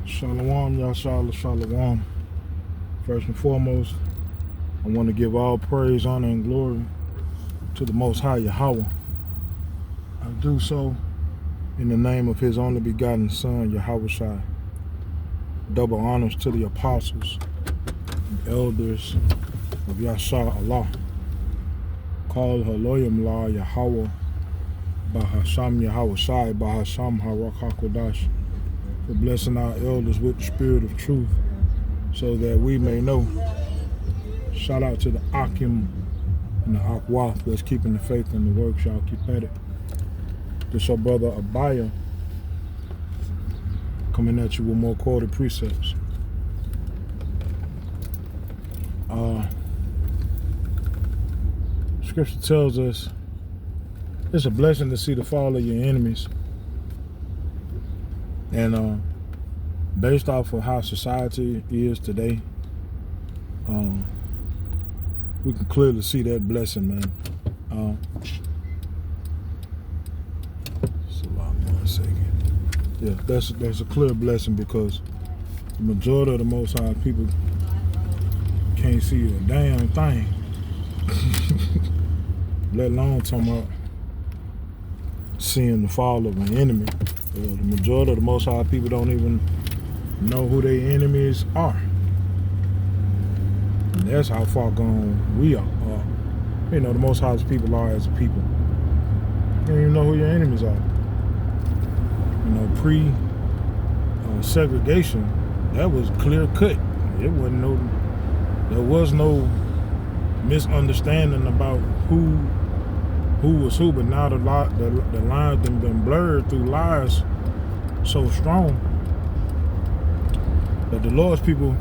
Shalom, Yahshua, Shalom. First and foremost, I want to give all praise, honor, and glory to the Most High Yahweh. I do so in the name of His only begotten Son, Yahushua. Double honors to the apostles and elders of Yahshua Allah. Call Haloyim La Yahweh, Bahasham Yahushai, Bahasham Harak HaKodash, for blessing our elders with the spirit of truth, so that we may know. Shout out to the Akim and the Akwaf that's keeping the faith in the works. Y'all keep at it. This your brother Abaya, coming at you with more quoted precepts. Scripture tells us it's a blessing to see the fall of your enemies. And based off of how society is today, we can clearly see that blessing, man. Yeah, that's a clear blessing, because the majority of the Most High people can't see a damn thing. Let alone talking about seeing the fall of an enemy. The majority of the Most High people don't even know who their enemies are. And that's how far gone we are. The Most High's people are as a people. You don't even know who your enemies are. Pre-segregation, that was clear cut. There was no misunderstanding about who was who, but now the lines have been blurred through lies so strong that the Lord's people,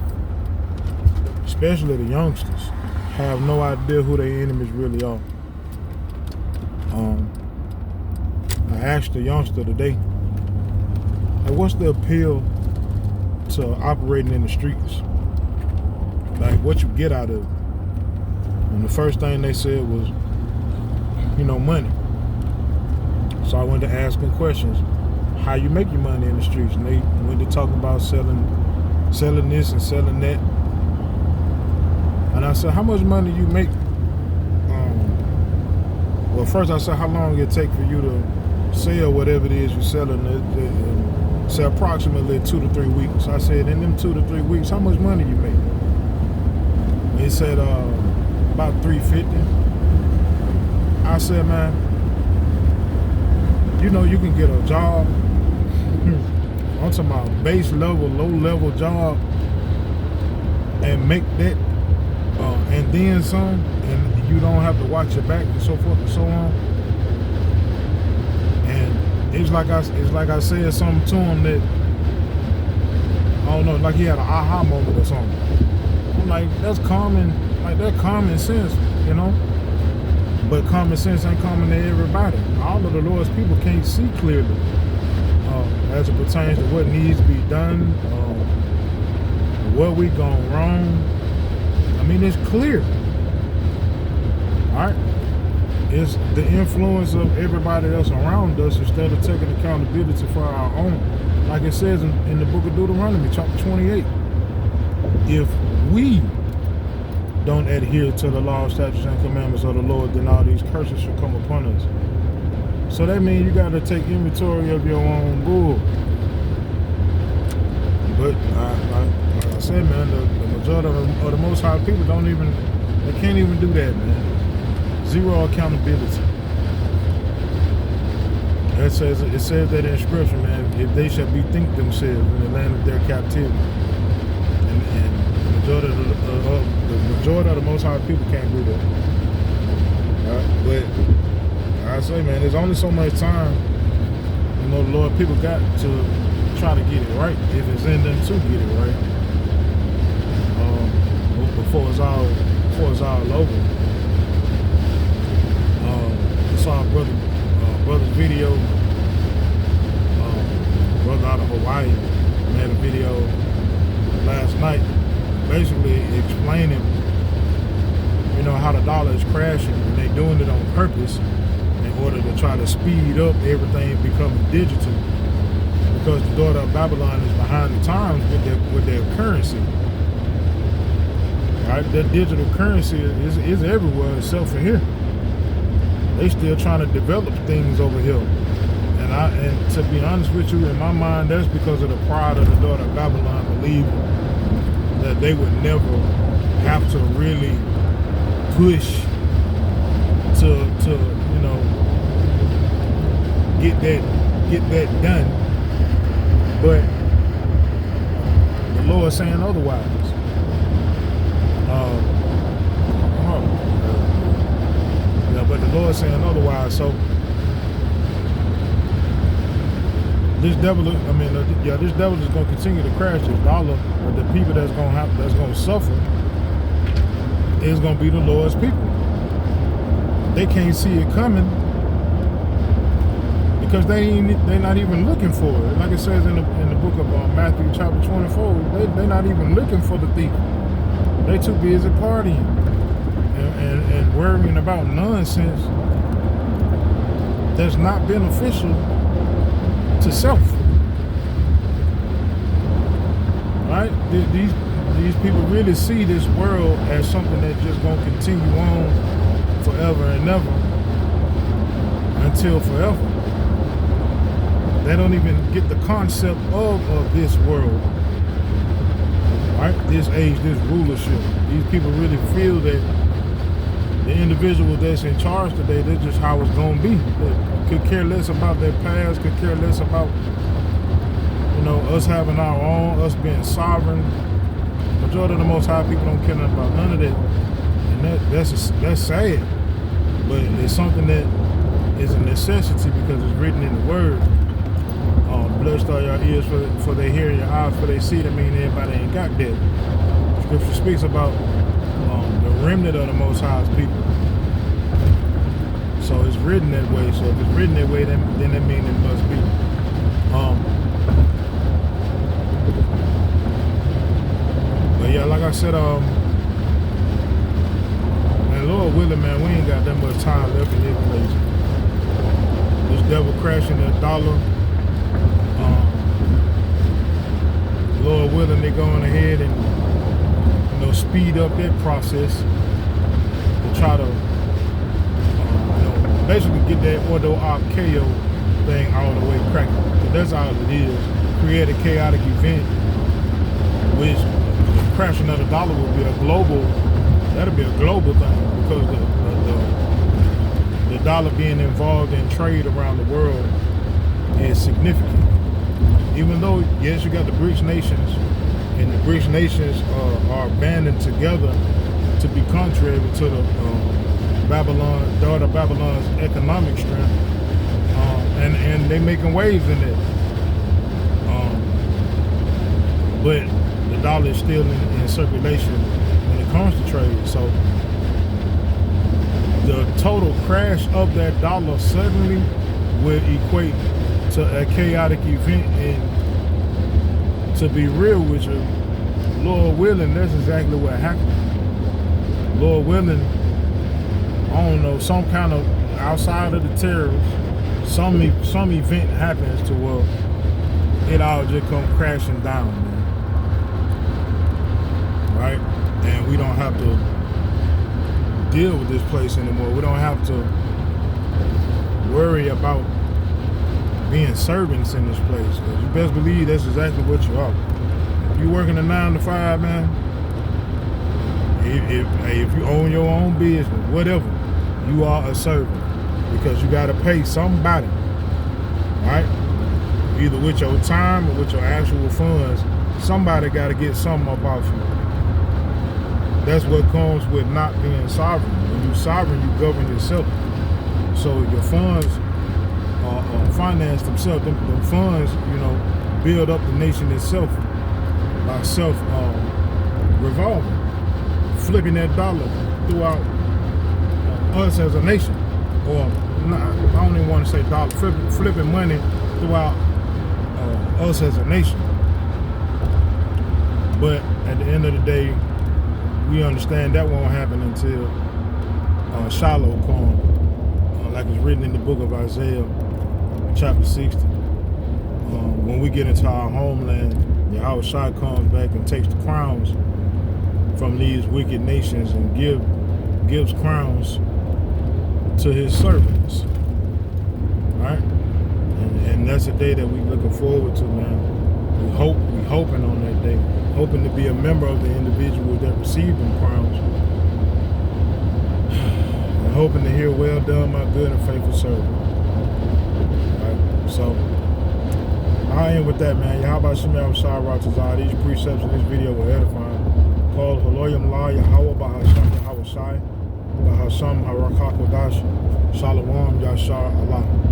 especially the youngsters, have no idea who their enemies really are. I asked the youngster today, what's the appeal to operating in the streets? Like, what you get out of it? And the first thing they said was, money. So I went to ask them questions. How you make your money in the streets? And they went to talking about selling this and selling that. And I said, how much money you make? Well, first I said, how long it take for you to sell whatever it is you're selling? Say approximately 2 to 3 weeks. I said, in them 2 to 3 weeks, how much money you make? They said about $350. I said, man, you can get a job. I'm talking about base level, low level job, and make that, and then some, and you don't have to watch your back and so forth and so on. And it's like I said something to him that, I don't know, like he had an aha moment or something. I'm like, that's common sense, But common sense ain't common to everybody. All of the Lord's people can't see clearly as it pertains to what needs to be done, what we gone wrong. I mean, it's clear. All right? It's the influence of everybody else around us instead of taking accountability for our own. Like it says in the book of Deuteronomy, chapter 28. If we don't adhere to the law, statutes, and commandments of the Lord, then all these curses shall come upon us. So that means you got to take inventory of your own bull. But like I said, man, the majority of the Most High people they can't even do that, man. Zero accountability. It says that in Scripture, man, if they shall bethink themselves in the land of their captivity. And the majority of the Most High people can't do that. But I say, man, there's only so much time, the Lord people got to try to get it right, if it's in them to get it right. Before it's all over. I saw a brother's video. Brother out of Hawaii made a video last night, basically explaining, how the dollar is crashing, and they're doing it on purpose in order to try to speed up everything becoming digital. because the daughter of Babylon is behind the times with their currency. Right? Their digital currency is everywhere except for here. They still trying to develop things over here. And to be honest with you, in my mind, that's because of the pride of the daughter of Babylon, believing that they would never have to really push to get that done. But the Lord saying otherwise. But the Lord saying otherwise. So this devil is going to continue to crash this dollar. But the people that's going to suffer is going to be the Lord's people. They can't see it coming because they're not even looking for it. Like it says in the book of Matthew chapter 24, they're not even looking for the thief. They too busy partying and worrying about nonsense that's not beneficial to self. Right? These people really see this world as something that's just going to continue on forever and ever until forever. They don't even get the concept of this world, right? This age, this rulership. These people really feel that the individual that's in charge today, that's just how it's going to be. They could care less about their past, could care less about, us having our own, us being sovereign. Majority of the Most High people don't care nothing about none of that. And that's sad. But it's something that is a necessity because it's written in the Word. Blessed are your ears for they hear, your eyes for they see. That mean everybody ain't got that. Scripture speaks about the remnant of the Most High's people. So it's written that way. So if it's written that way, then that means it must be. But yeah, like I said, man, Lord willing, man, we ain't got that much time left in this place. This devil crashing that dollar. Lord willing, they're going ahead and speed up that process to try to basically get that ordo archaeo thing all the way cracking. So that's all it is. Create a chaotic event, which the crashing of the dollar will be that'll be a global thing because the dollar being involved in trade around the world is significant. Even though, yes, you got the BRICS nations, and the BRICS nations are banding together to be contrary to the daughter Babylon's economic strength, and they making waves in it. But the dollar is still in circulation when it comes to trade. So the total crash of that dollar suddenly will equate to a chaotic event. And to be real with you, Lord willing, that's exactly what happened. Lord willing, I don't know, some kind of outside of the terrorists, some event happens to where it all just come crashing down, man. Right? And we don't have to deal with this place anymore. We don't have to worry about being servants in this place. Because you best believe that's exactly what you are. If you working a 9 to 5, man, if you own your own business, whatever, you are a servant. Because you got to pay somebody, right? Either with your time or with your actual funds. Somebody got to get something up off you. That's what comes with not being sovereign. When you're sovereign, you govern yourself. So your funds finance themselves. Them funds, build up the nation itself by revolving, flipping that dollar throughout us as a nation. Or I don't even want to say dollar, flipping money throughout us as a nation. But at the end of the day, we understand that won't happen until Shiloh comes, like it's written in the book of Isaiah, chapter 60. when we get into our homeland, Yahweh Shai comes back and takes the crowns from these wicked nations and gives crowns to his servants. Right? And that's a day that we're looking forward to, man. We hoping on that day, hoping to be a member of the individuals that receive them crowns. And hoping to hear, well done, my good and faithful servant. Right? So I end with that, man. Yahweh Shemel Shai Ratazah. These precepts in this video were edifying. Called Haloyam La Yahweh Bahasham Yahweh Shai Bahasham Harakakodash Shalom Yashar Allah.